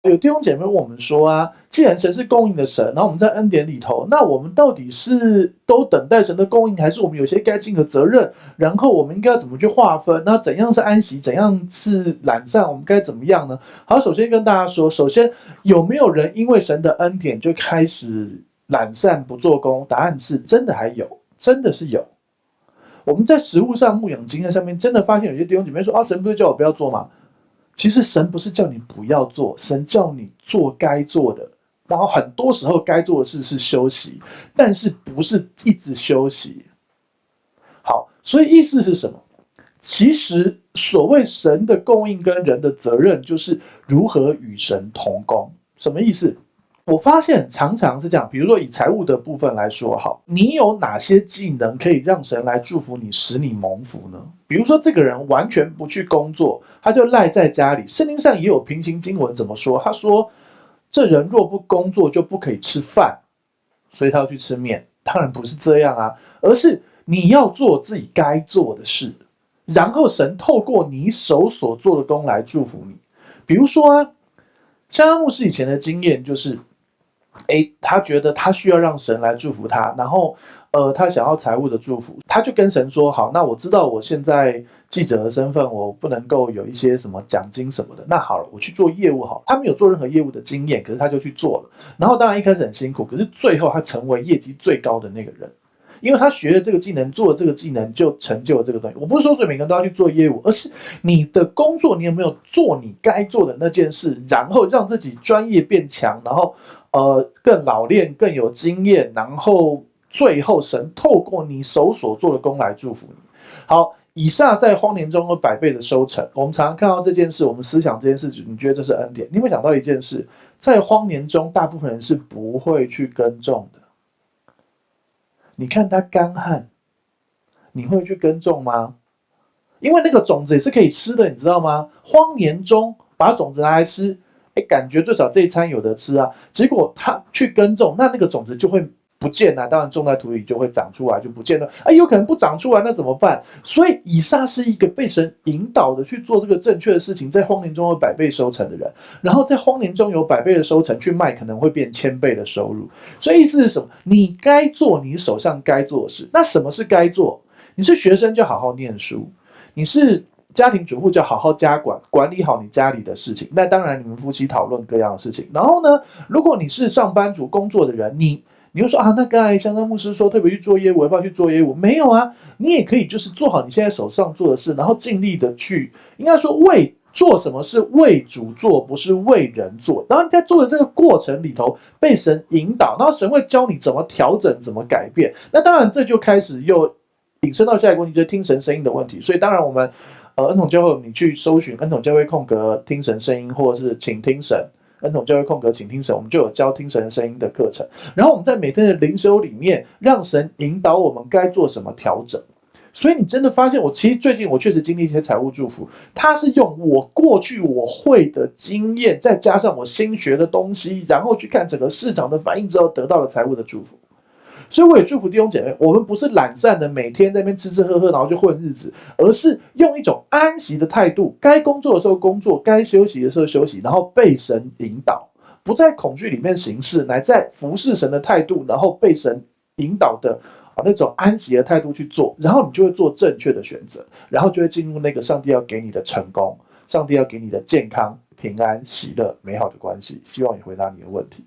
有弟兄姐妹问我们说啊，既然神是供应的神，然后我们在恩典里头，那我们到底是都等待神的供应，还是我们有些该尽的责任？然后我们应该要怎么去划分？那怎样是安息，怎样是懒散？我们该怎么样呢？好，首先跟大家说，首先有没有人因为神的恩典就开始懒散不做工？答案是真的还有，真的是有。我们在实物上牧养经验上面，真的发现有些弟兄姐妹说啊，神不是叫我不要做吗？其实神不是叫你不要做，神叫你做该做的。然后很多时候该做的事是休息，但是不是一直休息。好，所以意思是什么？其实所谓神的供应跟人的责任，就是如何与神同工。什么意思？我发现常常是这样，比如说以财务的部分来说，好，你有哪些技能可以让神来祝福你，使你蒙福呢？比如说这个人完全不去工作，他就赖在家里。圣经上也有平行经文怎么说？他说：“这人若不工作，就不可以吃饭，所以他要去吃面。”当然不是这样啊，而是你要做自己该做的事，然后神透过你手所做的工来祝福你。比如说啊，像牧师以前的经验就是，他觉得他需要让神来祝福他，然后他想要财务的祝福，他就跟神说：好，那我知道我现在记者的身份，我不能够有一些什么奖金什么的。那好了，我去做业务好。他没有做任何业务的经验，可是他就去做了。然后当然一开始很辛苦，可是最后他成为业绩最高的那个人。因为他学了这个技能，做了这个技能，就成就了这个东西。我不是说所以每个人都要去做业务，而是你的工作，你有没有做你该做的那件事，然后让自己专业变强，然后更老练、更有经验，然后最后神透过你手所做的功来祝福你。好，以撒在荒年中有100倍的收成。我们常常看到这件事，我们思想这件事，你觉得这是恩典？你有没有想到一件事？在荒年中，大部分人是不会去耕种的。你看它干旱，你会去耕种吗？因为那个种子也是可以吃的，你知道吗？荒年中把种子拿来吃，感觉最少这一餐有得吃啊。结果他去耕种，那个种子就会不见了，当然种在土里就会长出来，就不见了。有可能不长出来，那怎么办？所以以撒是一个被神引导的去做这个正确的事情，在荒年中有100倍收成的人，然后在荒年中有100倍的收成去卖，可能会变1000倍的收入。所以意思是什么？你该做你手上该做的事。那什么是该做？你是学生就好好念书，你是家庭主妇就好好家管，管理好你家里的事情。那当然，你们夫妻讨论各样的事情。然后呢，如果你是上班族工作的人，你会说啊，那刚才香港牧师说特别去做业务，要不要去做业务？没有啊，你也可以就是做好你现在手上做的事，然后尽力的去，应该说为做什么是为主做，不是为人做。然后你在做的这个过程里头被神引导，然后神会教你怎么调整、怎么改变。那当然，这就开始又引申到下一个问题，就是听神声音的问题。所以当然我们恩统教会，你去搜寻恩统教会空格听神声音，或者是请听神。恩统教会空格请听神，我们就有教听神声音的课程。然后我们在每天的灵修里面，让神引导我们该做什么调整。所以你真的发现，其实最近我确实经历一些财务祝福，他是用我过去我会的经验，再加上我新学的东西，然后去看整个市场的反应之后，得到了财务的祝福。所以我也祝福弟兄姐妹，我们不是懒散的每天在那边吃吃喝喝，然后就混日子，而是用一种安息的态度，该工作的时候工作，该休息的时候休息，然后被神引导，不在恐惧里面行事，乃在服侍神的态度，然后被神引导的那种安息的态度去做，然后你就会做正确的选择，然后就会进入那个上帝要给你的成功，上帝要给你的健康、平安、喜乐、美好的关系。希望也回答你的问题。